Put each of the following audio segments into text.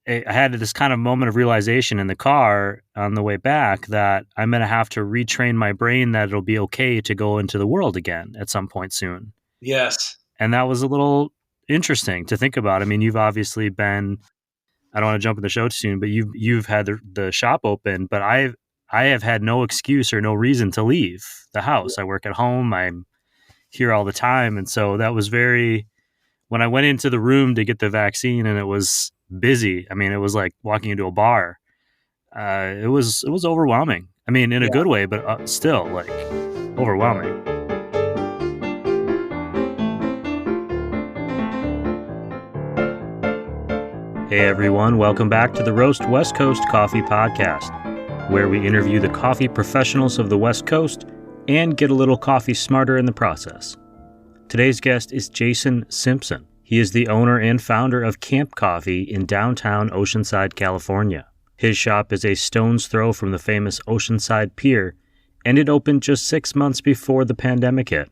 I had this kind of moment of realization in the car on the way back that I'm going to have to retrain my brain that it'll be okay to go into the world again at some point soon. Yes. And that was a little interesting to think about. I mean, you've obviously been, I don't want to jump in the show too soon, but you've had the shop open, but I have had no excuse or no reason to leave the house. I work at home. I'm here all the time. And so that was when I went into the room to get the vaccine and it was busy. I mean, it was like walking into a bar. It was overwhelming. I mean, in a good way, but still like overwhelming. Hey everyone, welcome back to the Roast West Coast Coffee Podcast, where we interview the coffee professionals of the West Coast and get a little coffee smarter in the process. Today's guest is Jason Simpson. He is the owner and founder of Camp Coffee in downtown Oceanside, California. His shop is a stone's throw from the famous Oceanside Pier, and it opened just 6 months before the pandemic hit.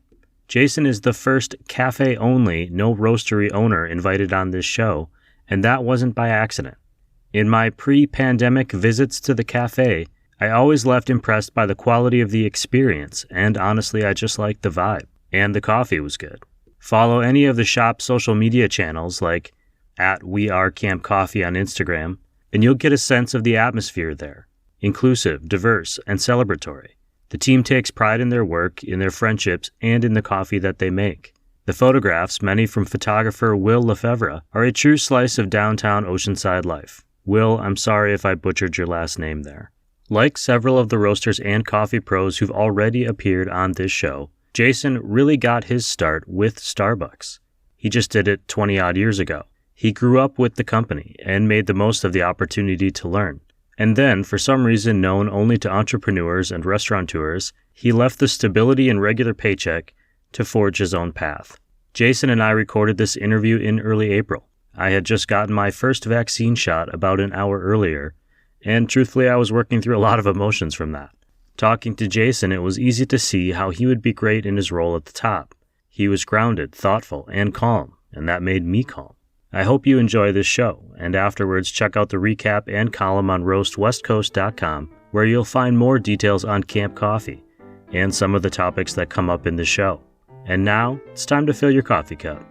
Jason is the first cafe-only, no roastery owner invited on this show, and that wasn't by accident. In my pre-pandemic visits to the cafe, I always left impressed by the quality of the experience, and honestly, I just liked the vibe. And the coffee was good. Follow any of the shop's social media channels like @WeAreCampCoffee on Instagram, and you'll get a sense of the atmosphere there. Inclusive, diverse, and celebratory. The team takes pride in their work, in their friendships, and in the coffee that they make. The photographs, many from photographer Will Lefevre, are a true slice of downtown Oceanside life. Will, I'm sorry if I butchered your last name there. Like several of the roasters and coffee pros who've already appeared on this show, Jason really got his start with Starbucks. He just did it 20-odd years ago. He grew up with the company and made the most of the opportunity to learn. And then, for some reason known only to entrepreneurs and restaurateurs, he left the stability and regular paycheck to forge his own path. Jason and I recorded this interview in early April. I had just gotten my first vaccine shot about an hour earlier, and truthfully I was working through a lot of emotions from that. Talking to Jason, it was easy to see how he would be great in his role at the top. He was grounded, thoughtful, and calm, and that made me calm. I hope you enjoy this show, and afterwards check out the recap and column on roastwestcoast.com, where you'll find more details on Camp Coffee and some of the topics that come up in the show. And now, it's time to fill your coffee cup,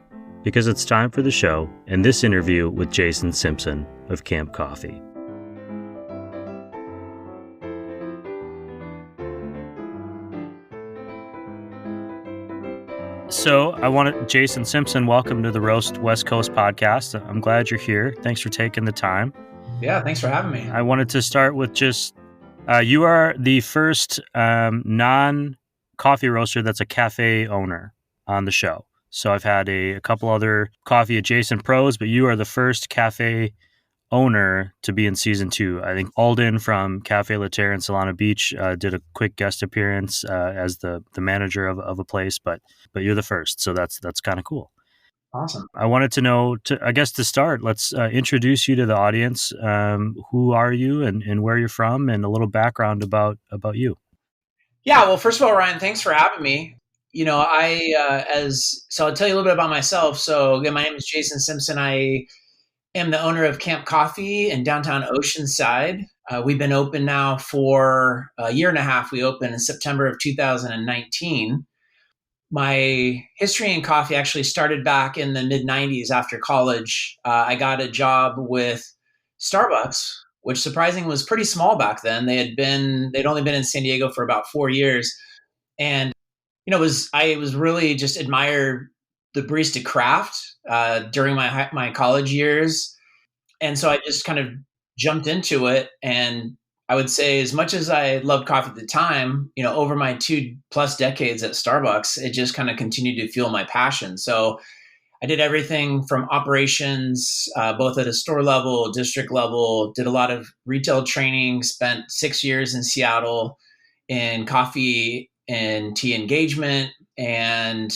because it's time for the show and this interview with Jason Simpson of Camp Coffee. So Jason Simpson, welcome to the Roast West Coast podcast. I'm glad you're here. Thanks for taking the time. Yeah, thanks for having me. I wanted to start with just, you are the first non-coffee roaster that's a cafe owner on the show. So I've had a couple other coffee adjacent pros, but you are the first cafe owner to be in season 2. I think Alden from Cafe La Terre in Solana Beach did a quick guest appearance as the manager of a place, but you're the first, so that's kind of cool. Awesome. I wanted to know, to start, let's introduce you to the audience. Who are you and where you're from, and a little background about you. Yeah, well, first of all, Ryan, thanks for having me. You know, so I'll tell you a little bit about myself. So again, my name is Jason Simpson. I am the owner of Camp Coffee in downtown Oceanside. We've been open now for a year and a half. We opened in September of 2019. My history in coffee actually started back in the mid-90s after college. I got a job with Starbucks, which surprisingly was pretty small back then. They'd only been in San Diego for about 4 years. And, you know, I was really just admired the barista craft during my college years. And so I just kind of jumped into it. And I would say, as much as I loved coffee at the time, you know, over my 2+ decades at Starbucks, it just kind of continued to fuel my passion. So I did everything from operations, both at a store level, district level, did a lot of retail training, spent 6 years in Seattle in coffee and tea engagement, and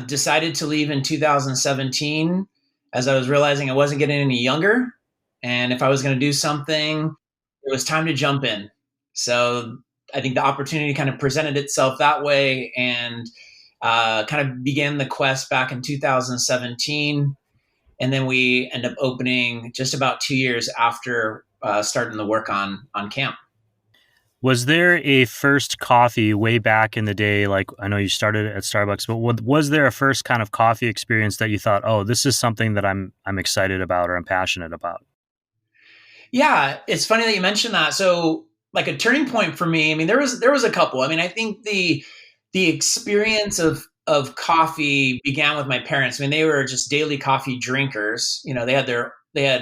decided to leave in 2017 as I was realizing I wasn't getting any younger. And if I was going to do something, it was time to jump in. So I think the opportunity kind of presented itself that way, and kind of began the quest back in 2017. And then we end up opening just about 2 years after starting the work on camp. Was there a first coffee way back in the day? Like, I know you started at Starbucks, but was there a first kind of coffee experience that you thought, oh, this is something that I'm excited about or I'm passionate about? Yeah, it's funny that you mentioned that. So, like a turning point for me, I mean, there was a couple. I mean, I think the experience of coffee began with my parents. I mean, they were just daily coffee drinkers. You know, they had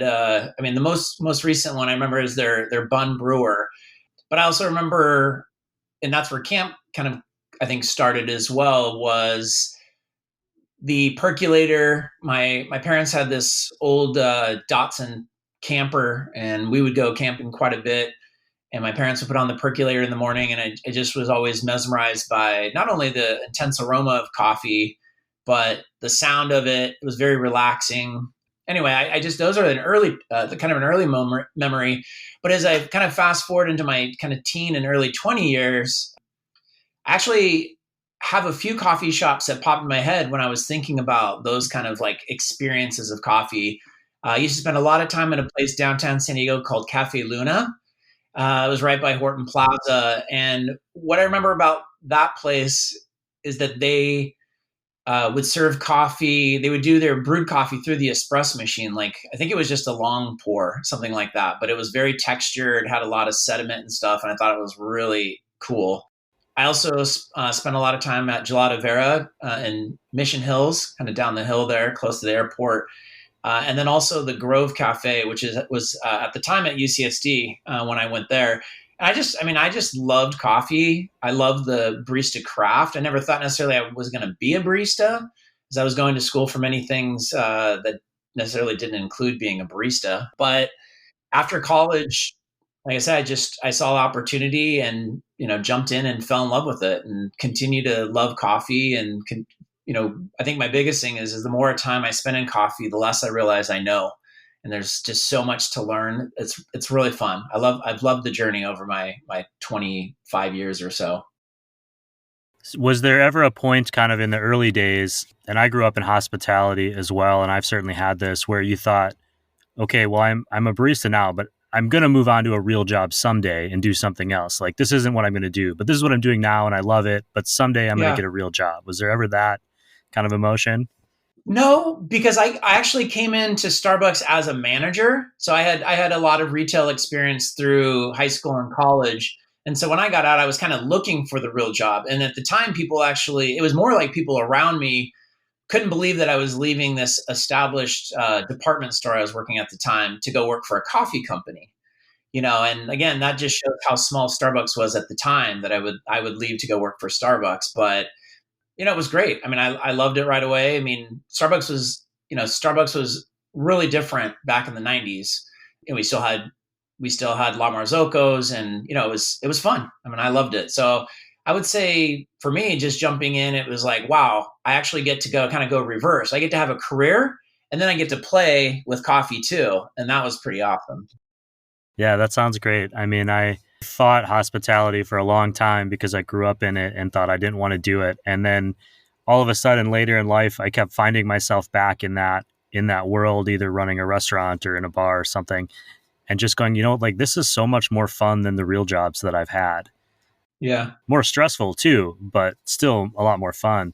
I mean, the most recent one I remember is their bun brewer. But I also remember, and that's where camp kind of I think started as well, was the percolator. My parents had this old Datsun camper, and we would go camping quite a bit. And my parents would put on the percolator in the morning, and I just was always mesmerized by not only the intense aroma of coffee, but the sound of it. It was very relaxing. Anyway, I just those are the kind of an early memory. But as I kind of fast forward into my kind of teen and early 20 years, I actually have a few coffee shops that popped in my head when I was thinking about those kind of like experiences of coffee. I used to spend a lot of time in a place downtown San Diego called Cafe Luna. It was right by Horton Plaza. And what I remember about that place is that they would serve coffee. They would do their brewed coffee through the espresso machine. Like, I think it was just a long pour, something like that. But it was very textured, had a lot of sediment and stuff. And I thought it was really cool. I also spent a lot of time at Gelada Vera in Mission Hills, kind of down the hill there, close to the airport. And then also the Grove Cafe, which was at the time at UCSD when I went there. And I just loved coffee. I loved the barista craft. I never thought necessarily I was going to be a barista, because I was going to school for many things that necessarily didn't include being a barista. But after college, like I said, I saw opportunity and jumped in and fell in love with it and continue to love coffee and I think my biggest thing is the more time I spend in coffee, the less I realize I know. And there's just so much to learn. It's really fun. I've loved the journey over my 25 years or so. Was there ever a point kind of in the early days, and I grew up in hospitality as well, and I've certainly had this, where you thought, okay, well, I'm a barista now, but I'm going to move on to a real job someday and do something else. Like, this isn't what I'm going to do, but this is what I'm doing now and I love it, but someday I'm going to Yeah. get a real job. Was there ever that kind of emotion? No, because I actually came into Starbucks as a manager. So I had a lot of retail experience through high school and college. And so when I got out, I was kind of looking for the real job. And at the time, it was more like people around me couldn't believe that I was leaving this established department store I was working at the time to go work for a coffee company. And again, that just shows how small Starbucks was at the time, that I would leave to go work for Starbucks. But it was great. I mean, I loved it right away. I mean, Starbucks was really different back in the 90s. We still had La Marzocco's, and it was fun. I mean, I loved it. So I would say for me, just jumping in, it was like, wow, I actually get to go reverse. I get to have a career, and then I get to play with coffee too. And that was pretty awesome. Yeah, that sounds great. I mean, I fought hospitality for a long time because I grew up in it and thought I didn't want to do it. And then all of a sudden later in life, I kept finding myself back in that world, either running a restaurant or in a bar or something, and just going, like, this is so much more fun than the real jobs that I've had. Yeah. More stressful too, but still a lot more fun.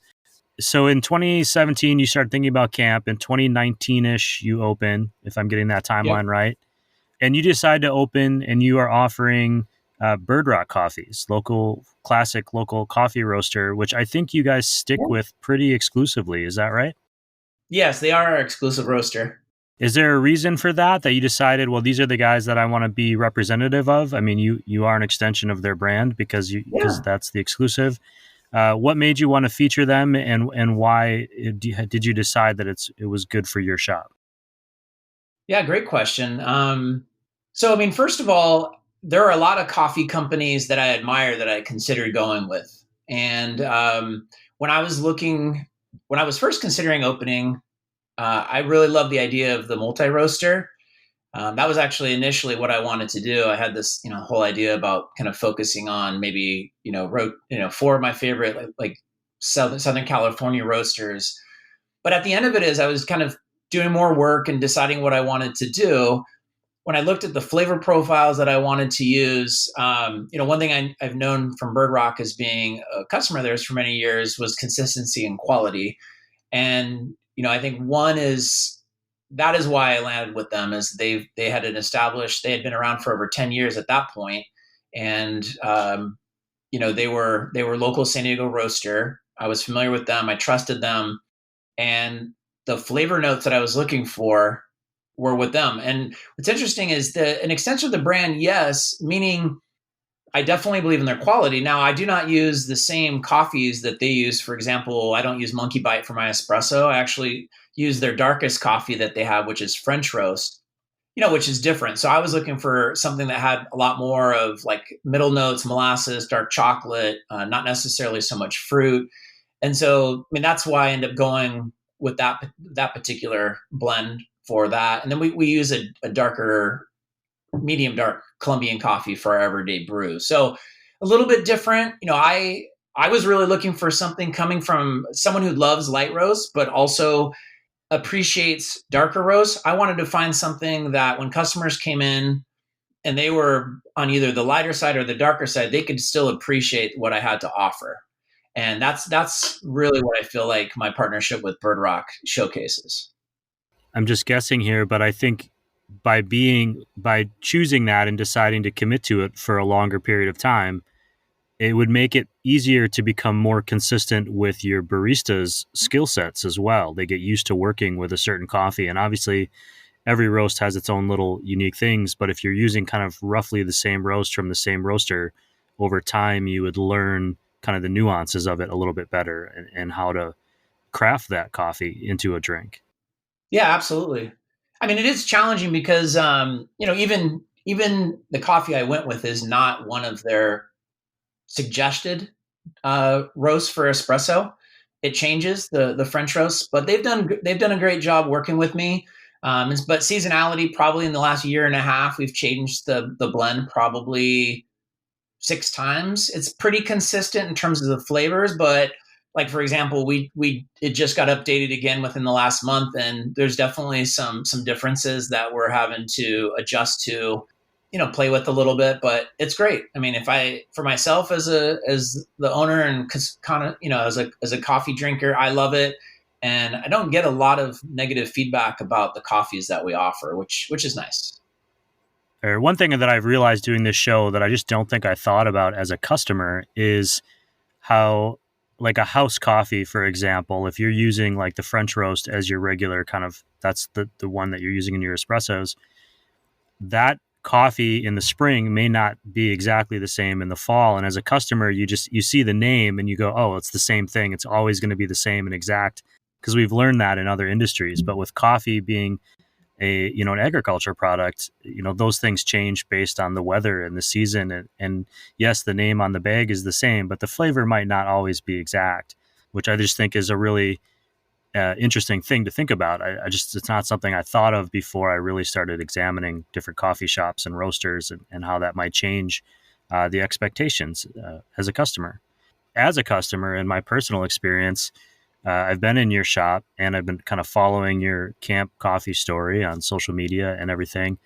So in 2017, you started thinking about camp. In 2019-ish, you open, if I'm getting that Yep. timeline right. And you decide to open, and you are offering Bird Rock coffees, local coffee roaster, which I think you guys stick with pretty exclusively. Is that right? Yes, they are our exclusive roaster. Is there a reason for that you decided, well, these are the guys that I want to be representative of? I mean, you are an extension of their brand because Yeah. that's the exclusive. What made you want to feature them, and why did you decide that it was good for your shop? Yeah, great question. So, I mean, first of all, there are a lot of coffee companies that I admire that I considered going with. And when I was when I was first considering opening, I really loved the idea of the multi roaster. That was actually initially what I wanted to do. I had this, whole idea about kind of focusing on maybe, four of my favorite like Southern California roasters. But at the end of it is I was kind of doing more work and deciding what I wanted to do, when I looked at the flavor profiles that I wanted to use, one thing I've known from Bird Rock as being a customer of theirs for many years was consistency and quality. And, I think that is why I landed with them, is they had they had been around for over 10 years at that point. And, they were local San Diego roaster. I was familiar with them. I trusted them. And the flavor notes that I was looking for were with them. And what's interesting is an extension of the brand, yes, meaning I definitely believe in their quality. Now, I do not use the same coffees that they use. For example, I don't use Monkey Bite for my espresso. I actually use their darkest coffee that they have, which is French roast, which is different. So I was looking for something that had a lot more of like middle notes, molasses, dark chocolate, not necessarily so much fruit. And so, that's why I end up going with that particular blend for that. And then we use a darker, medium dark Colombian coffee for our everyday brew. So a little bit different. I was really looking for something coming from someone who loves light roast, but also appreciates darker roast. I wanted to find something that when customers came in and they were on either the lighter side or the darker side, they could still appreciate what I had to offer. And that's really what I feel like my partnership with Bird Rock showcases. I'm just guessing here, but I think by choosing that and deciding to commit to it for a longer period of time, it would make it easier to become more consistent with your barista's skill sets as well. They get used to working with a certain coffee, and obviously every roast has its own little unique things, but if you're using kind of roughly the same roast from the same roaster, over time you would learn kind of the nuances of it a little bit better, and how to craft that coffee into a drink. Yeah, absolutely. It is challenging because, even the coffee I went with is not one of their suggested roasts for espresso. It changes the French roast, but they've done a great job working with me. But seasonality, probably in the last year and a half, we've changed the blend probably 6 times. It's pretty consistent in terms of the flavors, but like, for example, it just got updated again within the last month, and there's definitely some differences that we're having to adjust to, play with a little bit, but it's great. For myself as the owner and kind of, as a coffee drinker, I love it. And I don't get a lot of negative feedback about the coffees that we offer, which is nice. One thing that I've realized doing this show that I just don't think I thought about as a customer is how, like a house coffee, for example, if you're using like the French roast as your regular kind of, that's the one that you're using in your espressos, that coffee in the spring may not be exactly the same in the fall. And as a customer, you see the name and you go, oh, it's the same thing. It's always going to be the same and exact, because we've learned that in other industries. But with coffee being an agriculture product, those things change based on the weather and the season. And yes, the name on the bag is the same, but the flavor might not always be exact, which I just think is a really interesting thing to think about. It's not something I thought of before I really started examining different coffee shops and roasters, and how that might change the expectations as a customer. As a customer, in my personal experience, I've been in your shop and I've been kind of following your Camp Coffee story on social media and everything.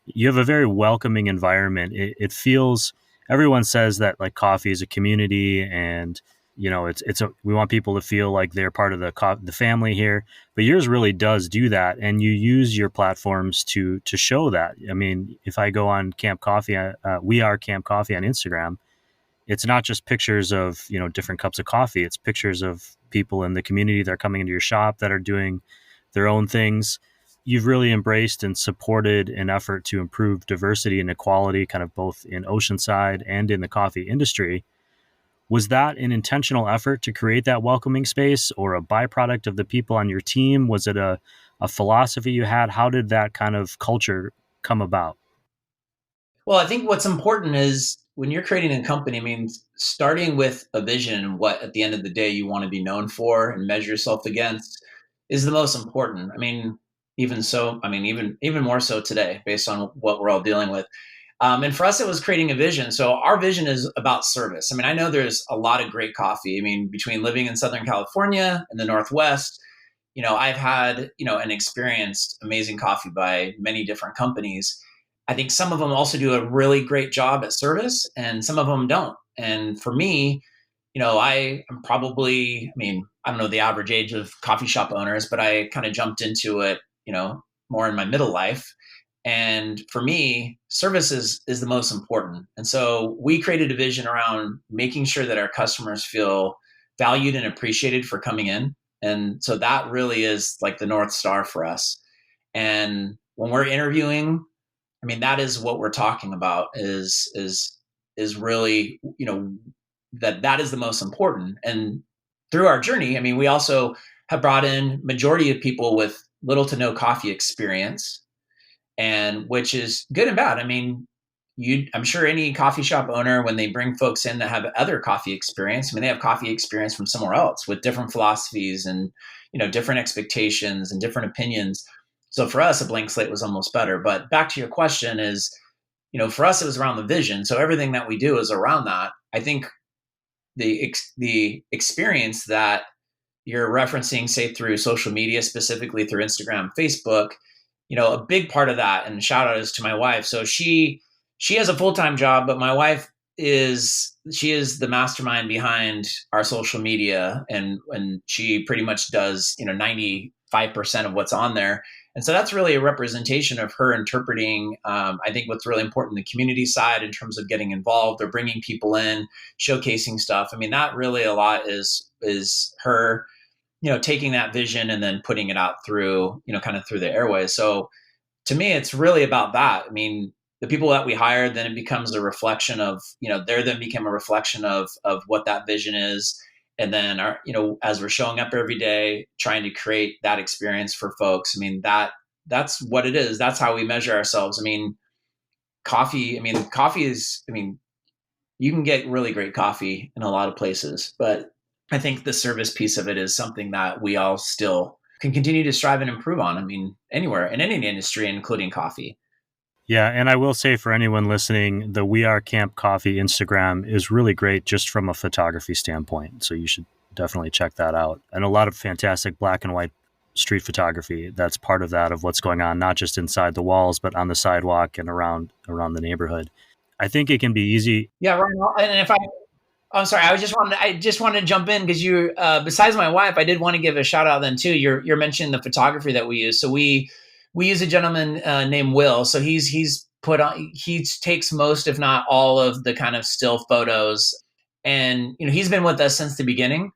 You have a very welcoming environment. It feels, everyone says that like coffee is a community, and we want people to feel like they're part of the family here, but yours really does do that. And you use your platforms to show that. If I go on Camp Coffee, we are Camp Coffee on Instagram, it's not just pictures of, different cups of coffee. It's pictures of people in the community that are coming into your shop that are doing their own things. You've really embraced and supported an effort to improve diversity and equality, kind of both in Oceanside and in the coffee industry. Was that an intentional effort to create that welcoming space, or a byproduct of the people on your team? Was it a philosophy you had? How did that kind of culture come about? Well, I think what's important is when you're creating a company, starting with a vision and what at the end of the day you want to be known for and measure yourself against is the most important. Even more so today, based on what we're all dealing with. And for us, it was creating a vision. So our vision is about service. I know there's a lot of great coffee. Between living in Southern California and the Northwest, I've had, and experienced amazing coffee by many different companies. I think some of them also do a really great job at service and some of them don't. And for me, I am probably, I don't know the average age of coffee shop owners, but I kind of jumped into it, more in my middle life. And for me, service is the most important. And so we created a vision around making sure that our customers feel valued and appreciated for coming in. And so that really is like the North Star for us. And when we're interviewing, that is what we're talking about is really, that is the most important. And through our journey, we also have brought in majority of people with little to no coffee experience, and which is good and bad. I'm sure any coffee shop owner, when they bring folks in that have other coffee experience, they have coffee experience from somewhere else with different philosophies and, different expectations and different opinions. So for us, a blank slate was almost better. But back to your question is, for us, it was around the vision. So everything that we do is around that. I think the experience that you're referencing, say through social media, specifically through Instagram, Facebook, a big part of that, and shout out is to my wife. So she has a full-time job, but my wife is the mastermind behind our social media, and she pretty much does 95% of what's on there. And so that's really a representation of her interpreting, I think, what's really important, the community side in terms of getting involved or bringing people in, showcasing stuff. That really a lot is her, taking that vision and then putting it out through, kind of through the airways. So to me, it's really about that. The people that we hire, then it becomes a reflection of, they're then become a reflection of what that vision is. And then our, as we're showing up every day, trying to create that experience for folks. That's what it is. That's how we measure ourselves. Coffee is, you can get really great coffee in a lot of places, but I think the service piece of it is something that we all still can continue to strive and improve on. Anywhere in any industry, including coffee. Yeah, and I will say for anyone listening, the We Are Camp Coffee Instagram is really great just from a photography standpoint. So you should definitely check that out. And a lot of fantastic black and white street photography that's part of that, of what's going on, not just inside the walls, but on the sidewalk and around the neighborhood. I think it can be easy. Yeah, right. And I'm sorry, I just wanted to jump in because you, besides my wife, I did want to give a shout out then too. You're mentioning the photography that we use. So we use a gentleman named Will. So he takes most, if not all, of the kind of still photos, and he's been with us since the beginning.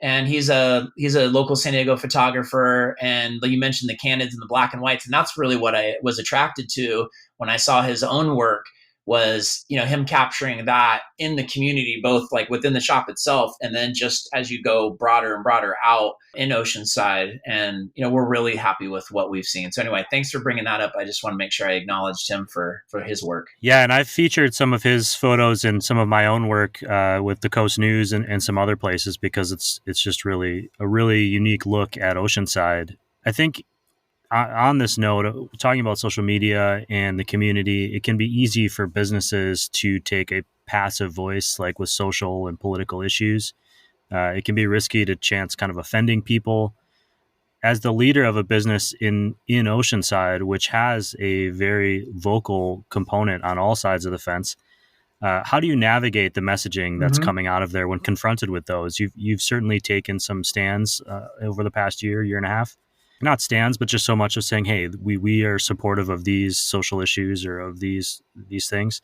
And he's a local San Diego photographer. And you mentioned the candids and the black and whites, and that's really what I was attracted to when I saw his own work. Was him capturing that in the community, both like within the shop itself, and then just as you go broader and broader out in Oceanside. And we're really happy with what we've seen. So anyway, thanks for bringing that up. I just want to make sure I acknowledged him for his work. Yeah, and I've featured some of his photos in some of my own work with the Coast News and some other places, because it's just really a really unique look at Oceanside. I think on this note, talking about social media and the community, it can be easy for businesses to take a passive voice, like with social and political issues. It can be risky to chance kind of offending people. As the leader of a business in Oceanside, which has a very vocal component on all sides of the fence, how do you navigate the messaging that's coming out of there when confronted with those? You've certainly taken some stands over the past year and a half. Not stands, but just so much of saying, hey, we are supportive of these social issues or of these things.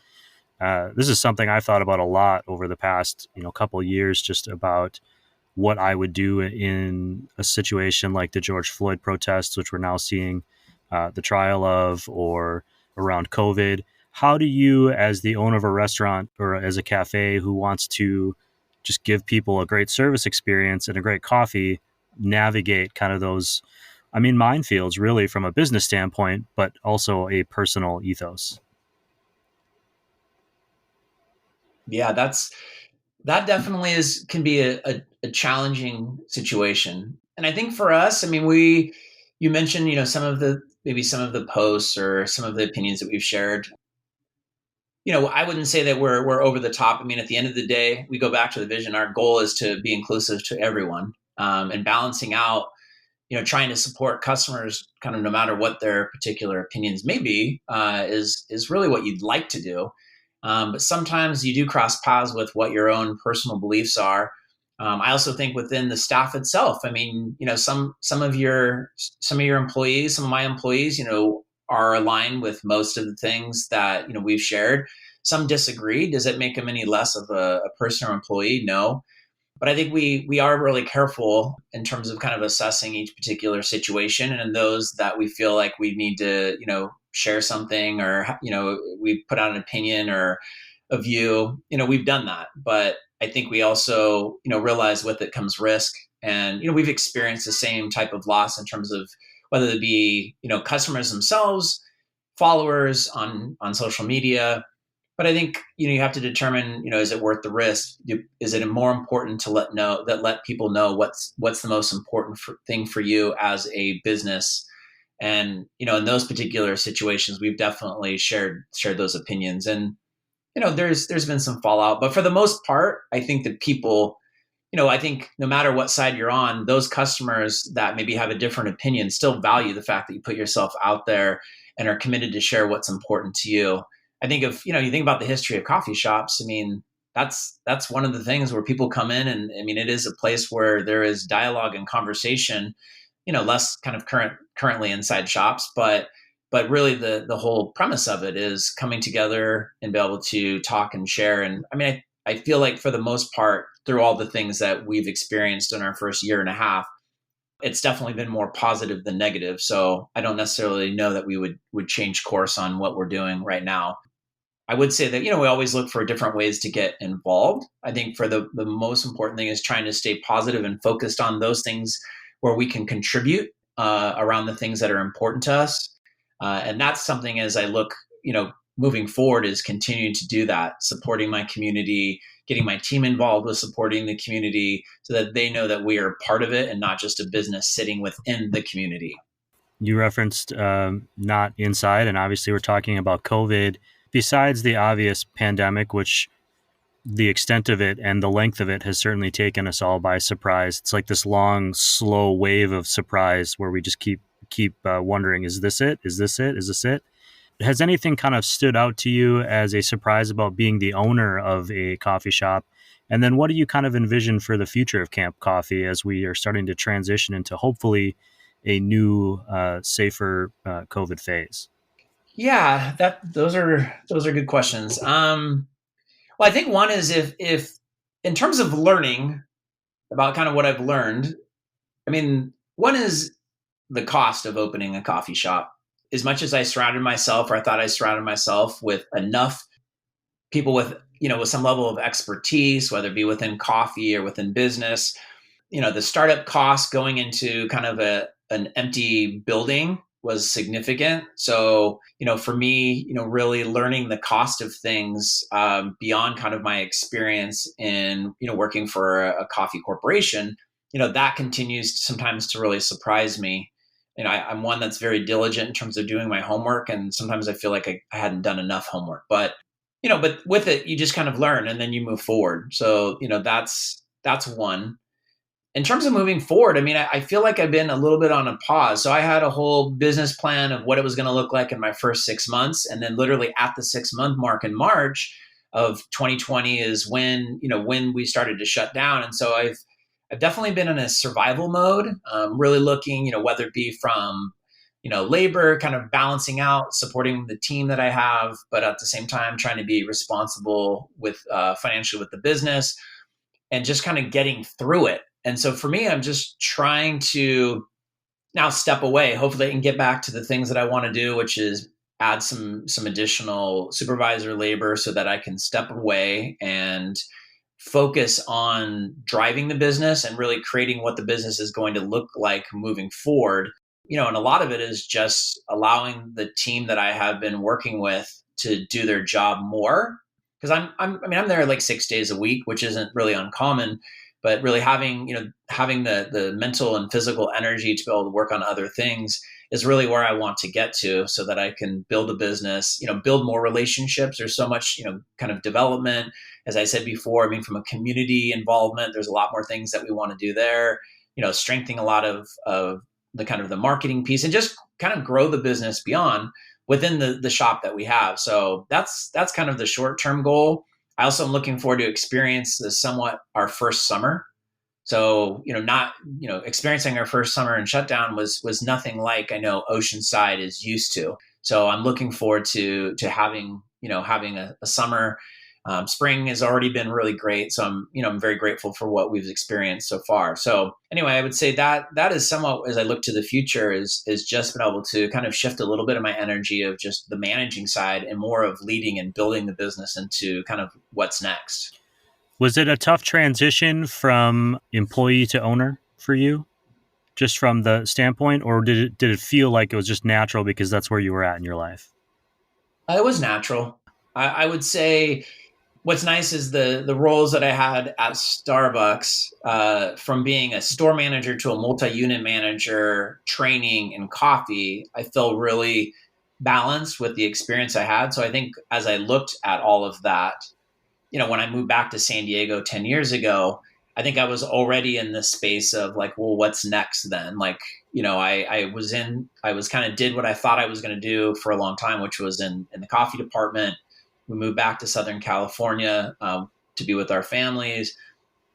This is something I've thought about a lot over the past couple of years, just about what I would do in a situation like the George Floyd protests, which we're now seeing the trial of, or around COVID. How do you, as the owner of a restaurant or as a cafe who wants to just give people a great service experience and a great coffee, navigate kind of those minefields, really, from a business standpoint, but also a personal ethos? Yeah, that definitely can be a challenging situation. And I think for us, you mentioned, some of the posts or some of the opinions that we've shared. I wouldn't say that we're over the top. At the end of the day, we go back to the vision. Our goal is to be inclusive to everyone, and balancing out trying to support customers kind of no matter what their particular opinions may be, is really what you'd like to do. But sometimes you do cross paths with what your own personal beliefs are. I also think within the staff itself, I mean, some of your employees, some of my employees, are aligned with most of the things that we've shared. Some disagree. Does it make them any less of a person or employee? No. But I think we are really careful in terms of kind of assessing each particular situation, and in those that we feel like we need to, share something, or we put out an opinion or a view, we've done that. But I think we also, realize with it comes risk, and we've experienced the same type of loss in terms of whether it be customers themselves, followers on social media. But I think you have to determine, is it worth the risk? Is it more important to let people know what's the most important thing for you as a business? And in those particular situations, we've definitely shared those opinions, and there's been some fallout. But for the most part, I think that people, I think no matter what side you're on, those customers that maybe have a different opinion still value the fact that you put yourself out there and are committed to share what's important to you. I think if you think about the history of coffee shops, I mean, that's one of the things where people come in, and I mean, it is a place where there is dialogue and conversation, less kind of currently inside shops, but really the whole premise of it is coming together and be able to talk and share. And I mean, I feel like for the most part, through all the things that we've experienced in our first year and a half, it's definitely been more positive than negative. So I don't necessarily know that we would change course on what we're doing right now. I would say that, we always look for different ways to get involved. I think for the most important thing is trying to stay positive and focused on those things where we can contribute around the things that are important to us. And that's something, as I look, moving forward, is continuing to do that, supporting my community, getting my team involved with supporting the community so that they know that we are part of it and not just a business sitting within the community. You referenced not inside, and obviously we're talking about COVID. Besides the obvious pandemic, which the extent of it and the length of it has certainly taken us all by surprise. It's like this long, slow wave of surprise where we just keep wondering, is this it? Is this it? Is this it? Has anything kind of stood out to you as a surprise about being the owner of a coffee shop? And then what do you kind of envision for the future of Camp Coffee as we are starting to transition into hopefully a new, safer COVID phase? Yeah, those are good questions. Well, I think one is if in terms of learning about kind of what I've learned, I mean, one is the cost of opening a coffee shop. As much as I thought I surrounded myself with enough people with some level of expertise, whether it be within coffee or within business, the startup cost going into kind of an empty building was significant. So, for me, really learning the cost of things beyond kind of my experience in, working for a coffee corporation, that continues sometimes to really surprise me. I'm one that's very diligent in terms of doing my homework, and sometimes I feel like I hadn't done enough homework. But but with it, you just kind of learn and then you move forward. So that's one. In terms of moving forward, I mean, I feel like I've been a little bit on a pause. So I had a whole business plan of what it was going to look like in my first 6 months. And then literally at the 6-month mark in March of 2020 is when we started to shut down. And so I've definitely been in a survival mode, really looking, whether it be from, labor, kind of balancing out, supporting the team that I have, but at the same time, trying to be responsible with financially with the business and just kind of getting through it. And so for me, I'm just trying to now step away. Hopefully I can get back to the things that I want to do, which is add some additional supervisor labor so that I can step away and focus on driving the business and really creating what the business is going to look like moving forward. And a lot of it is just allowing the team that I have been working with to do their job more. Because I'm there like 6 days a week, which isn't really uncommon, but really having the mental and physical energy to be able to work on other things is really where I want to get to, so that I can build a business, build more relationships. There's so much, kind of development. As I said before, I mean, from a community involvement, there's a lot more things that we want to do there, strengthening a lot of the kind of the marketing piece and just kind of grow the business beyond within the shop that we have. So that's kind of the short-term goal. I also am looking forward to experience somewhat our first summer. So, not, experiencing our first summer in shutdown was nothing like I know Oceanside is used to. So I'm looking forward to having a summer. Spring has already been really great. So I'm very grateful for what we've experienced so far. So anyway, I would say that is somewhat, as I look to the future, is just been able to kind of shift a little bit of my energy of just the managing side and more of leading and building the business into kind of what's next. Was it a tough transition from employee to owner for you, just from the standpoint, or did it feel like it was just natural because that's where you were at in your life? It was natural. I would say what's nice is the roles that I had at Starbucks, from being a store manager to a multi-unit manager, training and coffee, I feel really balanced with the experience I had. So I think as I looked at all of that, when I moved back to San Diego 10 years ago, I think I was already in this space of like, well, what's next then? Like, I was kind of did what I thought I was going to do for a long time, which was in the coffee department. We moved back to Southern California to be with our families.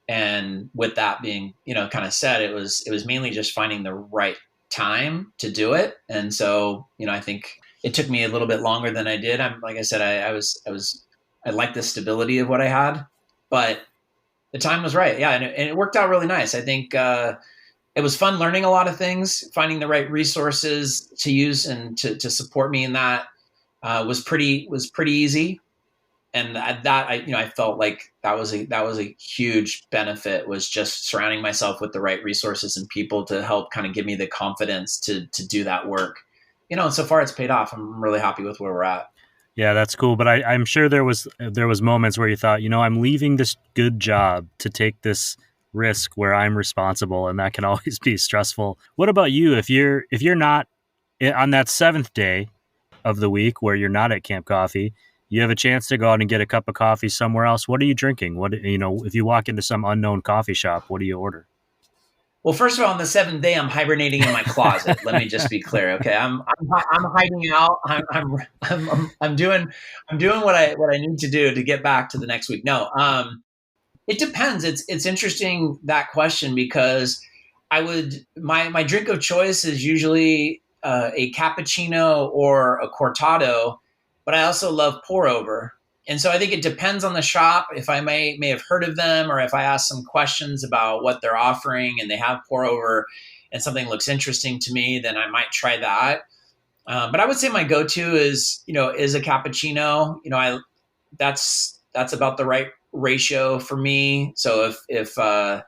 And with that being, kind of said, it was mainly just finding the right time to do it. And so, I think it took me a little bit longer than I did. Like I said, I liked the stability of what I had, but the time was right. Yeah. And it worked out really nice. I think it was fun learning a lot of things, finding the right resources to use and to support me in that was pretty easy. And I felt like that was a huge benefit, was just surrounding myself with the right resources and people to help kind of give me the confidence to do that work. And so far it's paid off. I'm really happy with where we're at. Yeah, that's cool. But I'm sure there was moments where you thought, I'm leaving this good job to take this risk where I'm responsible, and that can always be stressful. What about you? If you're not on that seventh day of the week where you're not at Camp Coffee, you have a chance to go out and get a cup of coffee somewhere else. What are you drinking? If you walk into some unknown coffee shop, what do you order? Well, first of all, on the seventh day, I'm hibernating in my closet. Let me just be clear, okay? I'm hiding out. I'm doing what I need to do to get back to the next week. No, it depends. It's interesting, that question, because my drink of choice is usually a cappuccino or a cortado, but I also love pour over. And so I think it depends on the shop. If I may have heard of them, or if I ask some questions about what they're offering and they have pour over and something looks interesting to me, then I might try that. But I would say my go-to is a cappuccino. That's about the right ratio for me. So if I'm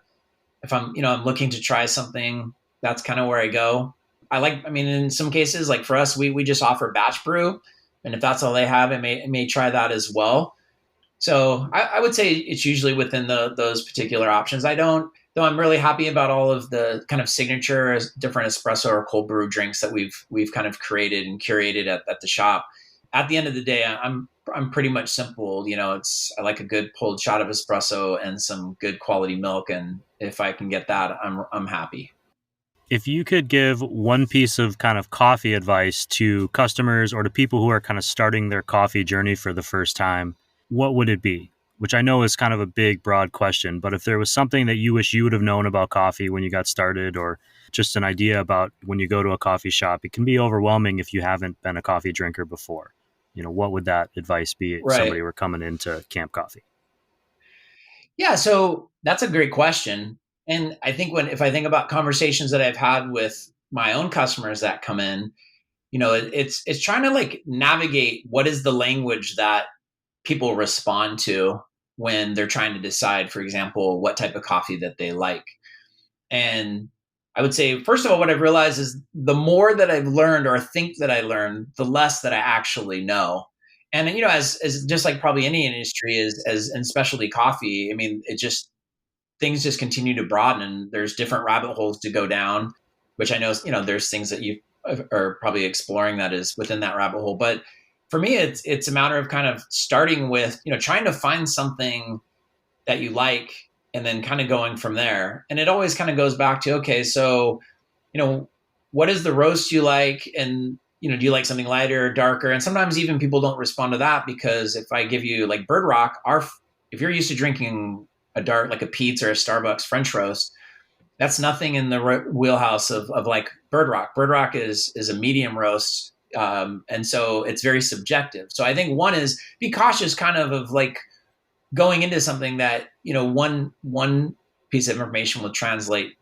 I'm looking to try something, that's kind of where I go. In some cases, like for us, we just offer batch brew. And if that's all they have, I may try that as well. So I would say it's usually within those particular options. Though I'm really happy about all of the kind of signature different espresso or cold brew drinks that we've kind of created and curated at the shop. At the end of the day, I'm pretty much simple. I like a good pulled shot of espresso and some good quality milk. And if I can get that, I'm happy. If you could give one piece of kind of coffee advice to customers or to people who are kind of starting their coffee journey for the first time, what would it be? Which I know is kind of a big, broad question, but if there was something that you wish you would have known about coffee when you got started, or just an idea about when you go to a coffee shop, it can be overwhelming if you haven't been a coffee drinker before. What would that advice be if somebody were coming into Camp Coffee? Yeah, so that's a great question. And I think if I think about conversations that I've had with my own customers that come in, it's trying to like navigate what is the language that people respond to when they're trying to decide, for example, what type of coffee that they like. And I would say, first of all, what I've realized is the more that I've learned or think that I learned, the less that I actually know. And as just like probably any industry as in specialty coffee, things just continue to broaden, and there's different rabbit holes to go down, which I know, there's things that you are probably exploring that is within that rabbit hole. But for me, it's a matter of kind of starting with, trying to find something that you like and then kind of going from there. And it always kind of goes back to, okay, so, what is the roast you like? And, do you like something lighter or darker? And sometimes even people don't respond to that, because if I give you like Bird Rock, if you're used to drinking a dark, like a Pete's or a Starbucks French roast, that's nothing in the wheelhouse of like Bird Rock. Bird Rock is a medium roast. And so it's very subjective. So I think one is be cautious kind of like going into something that, one piece of information will translate,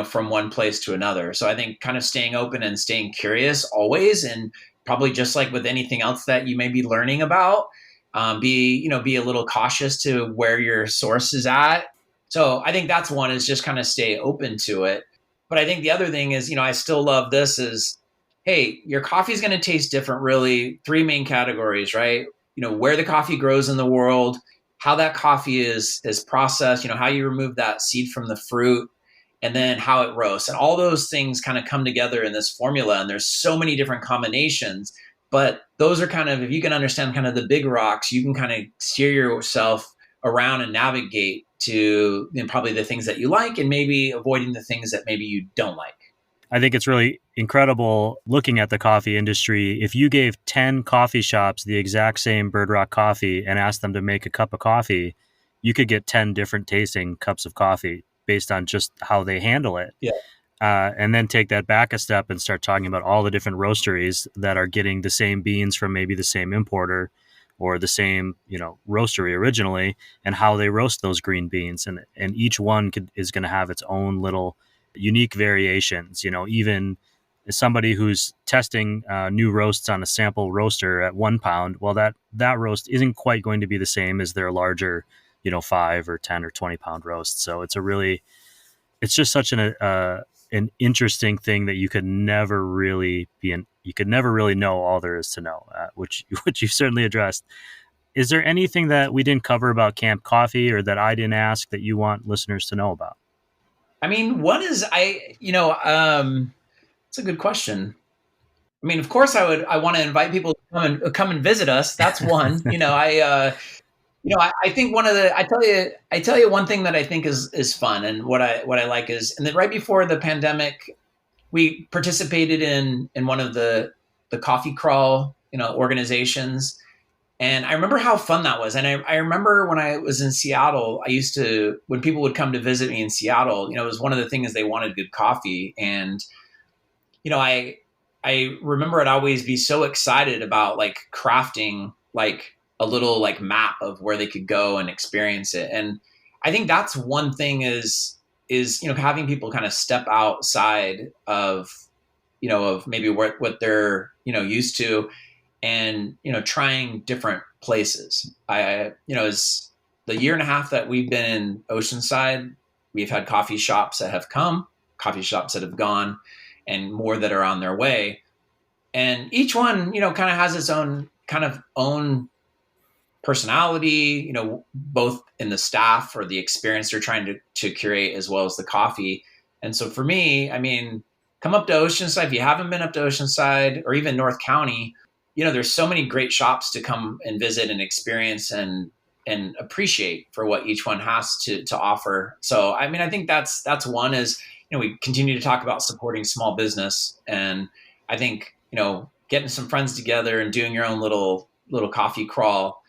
from one place to another. So I think kind of staying open and staying curious always, and probably just like with anything else that you may be learning about, be a little cautious to where your source is at. So I think that's one, is just kind of stay open to it. But I think the other thing is, I still love this is, hey, your coffee is going to taste different, really. Three main categories, right? Where the coffee grows in the world, how that coffee is processed, how you remove that seed from the fruit, and then how it roasts. And all those things kind of come together in this formula. And there's so many different combinations. But those are kind of, if you can understand kind of the big rocks, you can kind of steer yourself around and navigate to, probably the things that you like, and maybe avoiding the things that maybe you don't like. I think it's really incredible looking at the coffee industry. If you gave 10 coffee shops the exact same Bird Rock coffee and asked them to make a cup of coffee, you could get 10 different tasting cups of coffee based on just how they handle it. Yeah. And then take that back a step and start talking about all the different roasteries that are getting the same beans from maybe the same importer or the same, roastery originally, and how they roast those green beans. And each one is going to have its own little unique variations. Even somebody who's testing new roasts on a sample roaster at 1 pound, well, that roast isn't quite going to be the same as their larger, 5 or 10 or 20 pound roast. So it's just such an interesting thing that you could never really know all there is to know, which you certainly addressed. Is there anything that we didn't cover about Camp Coffee, or that I didn't ask, that you want listeners to know about? I mean, one is it's a good question. I mean, of course I want to invite people to come and visit us. That's one. I think I tell you one thing that I think is fun, and what I like is, and then right before the pandemic, we participated in one of the coffee crawl, organizations. And I remember how fun that was. And I remember when I was in Seattle, when people would come to visit me in Seattle, it was one of the things they wanted good coffee. And, I remember I'd always be so excited about like crafting like a little like map of where they could go and experience it. And I think that's one thing is, having people kind of step outside of, of maybe what they're, used to, and, trying different places. It's the year and a half that we've been in Oceanside, we've had coffee shops that have come, coffee shops that have gone, and more that are on their way. And each one, kind of has its own personality, both in the staff or the experience they're trying to curate, as well as the coffee. And so for me, I mean, come up to Oceanside. If you haven't been up to Oceanside or even North County, there's so many great shops to come and visit and experience and appreciate for what each one has to offer. So, I mean, I think that's one is, we continue to talk about supporting small business. And I think, getting some friends together and doing your own little coffee crawl,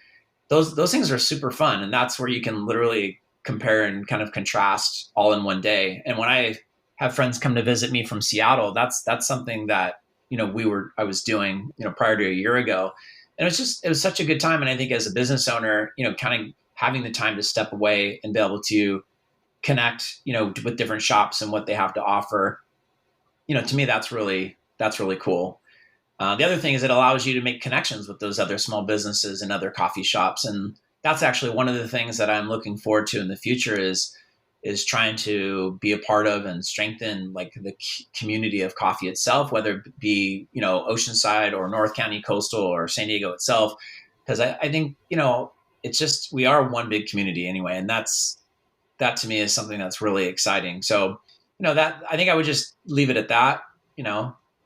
those things are super fun. And that's where you can literally compare and kind of contrast all in one day. And when I have friends come to visit me from Seattle, that's something that, I was doing, prior to a year ago. And it was such a good time. And I think as a business owner, kind of having the time to step away and be able to connect, with different shops and what they have to offer, to me, that's really cool. The other thing is it allows you to make connections with those other small businesses and other coffee shops. And that's actually one of the things that I'm looking forward to in the future is trying to be a part of and strengthen like the community of coffee itself, whether it be, Oceanside or North County Coastal or San Diego itself. Because I think, it's just, we are one big community anyway. And that to me is something that's really exciting. So, that I think I would just leave it at that.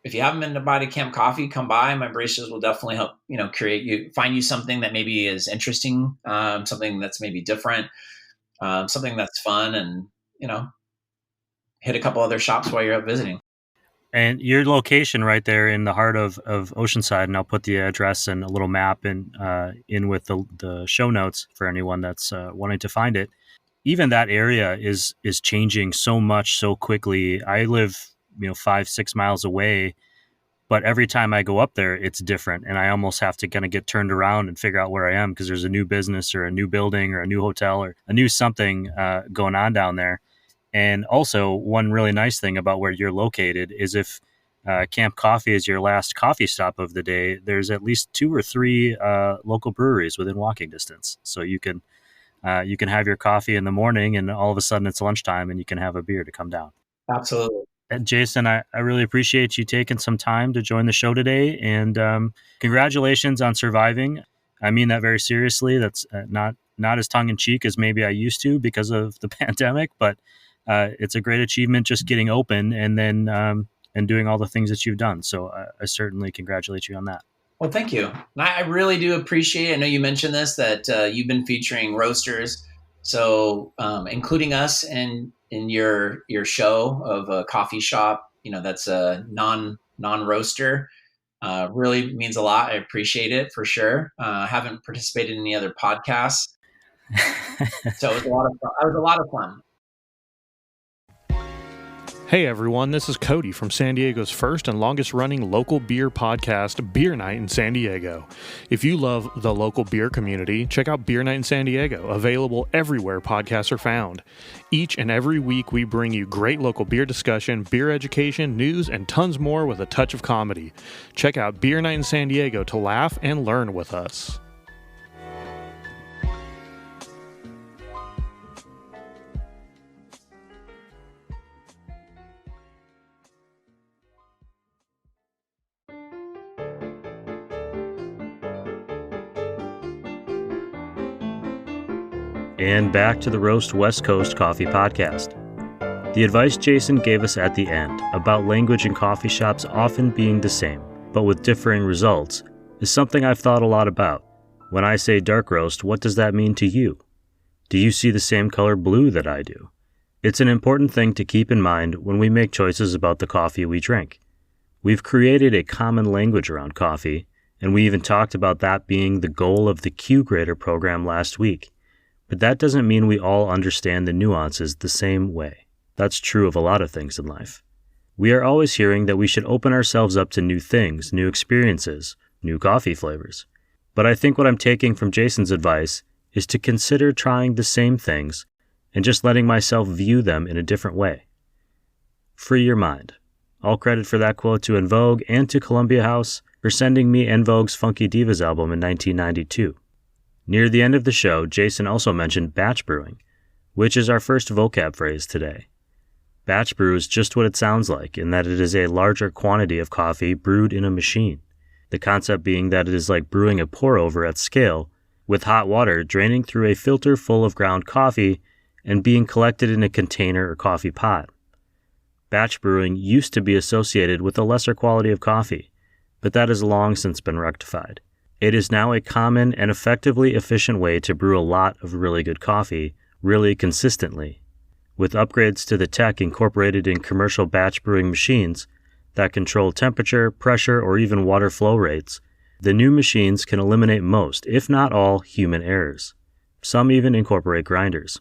If you haven't been to buy to Camp Coffee, come by. My baristas will definitely help, find you something that maybe is interesting, something that's maybe different, something that's fun, and, hit a couple other shops while you're out visiting. And your location right there in the heart of Oceanside, and I'll put the address and a little map in with the show notes for anyone that's wanting to find it. Even that area is changing so much so quickly. I live 5-6 miles away, but every time I go up there, it's different, and I almost have to kind of get turned around and figure out where I am because there's a new business or a new building or a new hotel or a new something going on down there. And also, one really nice thing about where you're located is if Camp Coffee is your last coffee stop of the day, there's at least 2 or 3 local breweries within walking distance. So you can have your coffee in the morning, and all of a sudden it's lunchtime, and you can have a beer to come down. Absolutely. Jason, I really appreciate you taking some time to join the show today, and congratulations on surviving. I mean that very seriously. That's not as tongue-in-cheek as maybe I used to because of the pandemic, but it's a great achievement just getting open and then and doing all the things that you've done. So I certainly congratulate you on that. Well, thank you. I really do appreciate it. I know you mentioned this, that you've been featuring roasters. So including us in your show of a coffee shop, that's a non-roaster, really means a lot. I appreciate it for sure. Haven't participated in any other podcasts. So it was a lot of fun. It was a lot of fun. Hey everyone, this is Cody from San Diego's first and longest running local beer podcast, Beer Night in San Diego. If you love the local beer community, check out Beer Night in San Diego, available everywhere podcasts are found. Each and every week we bring you great local beer discussion, beer education, news, and tons more with a touch of comedy. Check out Beer Night in San Diego to laugh and learn with us. And back to the Roast West Coast Coffee Podcast. The advice Jason gave us at the end about language in coffee shops often being the same, but with differing results, is something I've thought a lot about. When I say dark roast, what does that mean to you? Do you see the same color blue that I do? It's an important thing to keep in mind when we make choices about the coffee we drink. We've created a common language around coffee, and we even talked about that being the goal of the Q Grader program last week. But that doesn't mean we all understand the nuances the same way. That's true of a lot of things in life. We are always hearing that we should open ourselves up to new things, new experiences, new coffee flavors. But I think what I'm taking from Jason's advice is to consider trying the same things and just letting myself view them in a different way. Free your mind. All credit for that quote to En Vogue and to Columbia House for sending me En Vogue's Funky Divas album in 1992. Near the end of the show, Jason also mentioned batch brewing, which is our first vocab phrase today. Batch brew is just what it sounds like in that it is a larger quantity of coffee brewed in a machine. The concept being that it is like brewing a pour-over at scale, with hot water draining through a filter full of ground coffee and being collected in a container or coffee pot. Batch brewing used to be associated with a lesser quality of coffee, but that has long since been rectified. It is now a common and effectively efficient way to brew a lot of really good coffee, really consistently. With upgrades to the tech incorporated in commercial batch brewing machines that control temperature, pressure, or even water flow rates, the new machines can eliminate most, if not all, human errors. Some even incorporate grinders.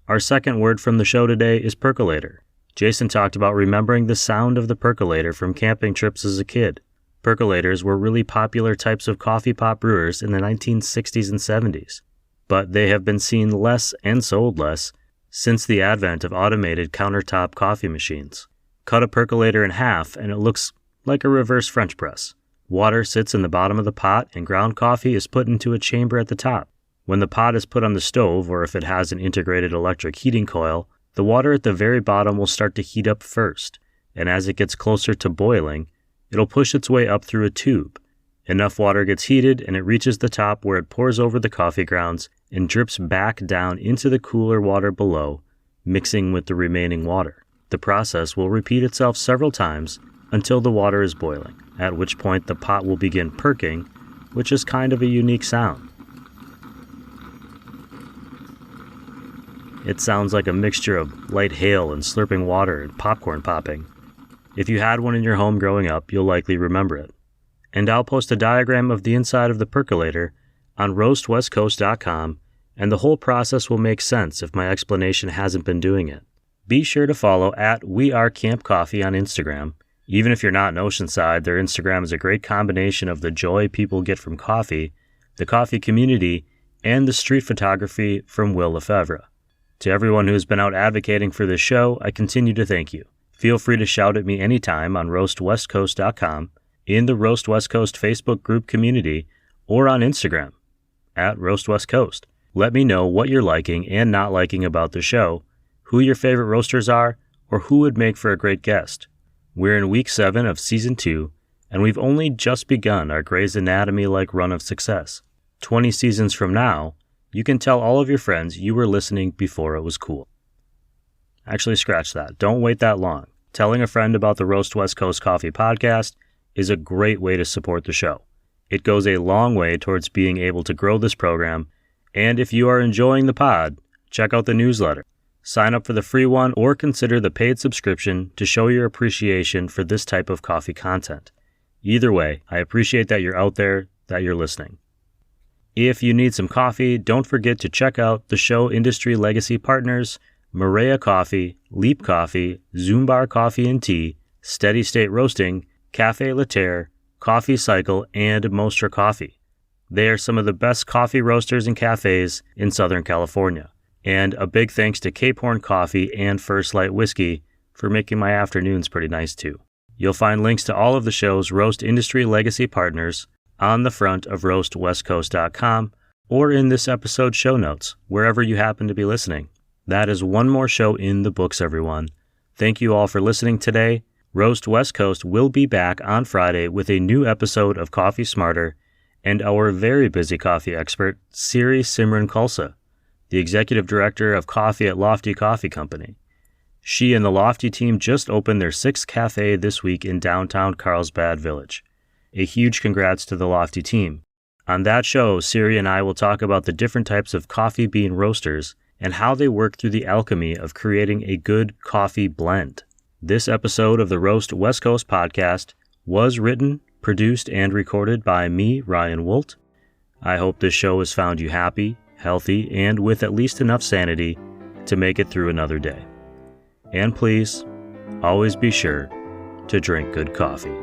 Our second word from the show today is percolator. Jason talked about remembering the sound of the percolator from camping trips as a kid. Percolators were really popular types of coffee pot brewers in the 1960s and 70s, but they have been seen less and sold less since the advent of automated countertop coffee machines. Cut a percolator in half and it looks like a reverse French press. Water sits in the bottom of the pot and ground coffee is put into a chamber at the top. When the pot is put on the stove, or if it has an integrated electric heating coil, the water at the very bottom will start to heat up first, and as it gets closer to boiling, it'll push its way up through a tube. Enough water gets heated and it reaches the top where it pours over the coffee grounds and drips back down into the cooler water below, mixing with the remaining water. The process will repeat itself several times until the water is boiling, at which point the pot will begin perking, which is kind of a unique sound. It sounds like a mixture of light hail and slurping water and popcorn popping. If you had one in your home growing up, you'll likely remember it. And I'll post a diagram of the inside of the percolator on roastwestcoast.com, and the whole process will make sense if my explanation hasn't been doing it. Be sure to follow at WeAreCampCoffee on Instagram. Even if you're not in Oceanside, their Instagram is a great combination of the joy people get from coffee, the coffee community, and the street photography from Will Lefebvre. To everyone who's been out advocating for this show, I continue to thank you. Feel free to shout at me anytime on roastwestcoast.com, in the Roast West Coast Facebook group community, or on Instagram, at Roast West Coast. Let me know what you're liking and not liking about the show, who your favorite roasters are, or who would make for a great guest. We're in week 7 of season 2, and we've only just begun our Grey's Anatomy-like run of success. 20 seasons from now, you can tell all of your friends you were listening before it was cool. Actually, scratch that. Don't wait that long. Telling a friend about the Roast West Coast Coffee podcast is a great way to support the show. It goes a long way towards being able to grow this program, and if you are enjoying the pod, check out the newsletter. Sign up for the free one or consider the paid subscription to show your appreciation for this type of coffee content. Either way, I appreciate that you're out there, that you're listening. If you need some coffee, don't forget to check out the show industry legacy partners, Maria Coffee, Leap Coffee, Zumbar Coffee and Tea, Steady State Roasting, Cafe Laterre, Coffee Cycle, and Mostra Coffee. They are some of the best coffee roasters and cafes in Southern California. And a big thanks to Cape Horn Coffee and First Light Whiskey for making my afternoons pretty nice too. You'll find links to all of the show's roast industry legacy partners on the front of roastwestcoast.com or in this episode's show notes, wherever you happen to be listening. That is one more show in the books, everyone. Thank you all for listening today. Roast West Coast will be back on Friday with a new episode of Coffee Smarter and our very busy coffee expert, Siri Simran Khalsa, the executive director of coffee at Lofty Coffee Company. She and the Lofty team just opened their 6th cafe this week in downtown Carlsbad Village. A huge congrats to the Lofty team. On that show, Siri and I will talk about the different types of coffee bean roasters and how they work through the alchemy of creating a good coffee blend. This episode of the Roast West Coast podcast was written, produced, and recorded by me, Ryan Woldt. I hope this show has found you happy, healthy, and with at least enough sanity to make it through another day. And please, always be sure to drink good coffee.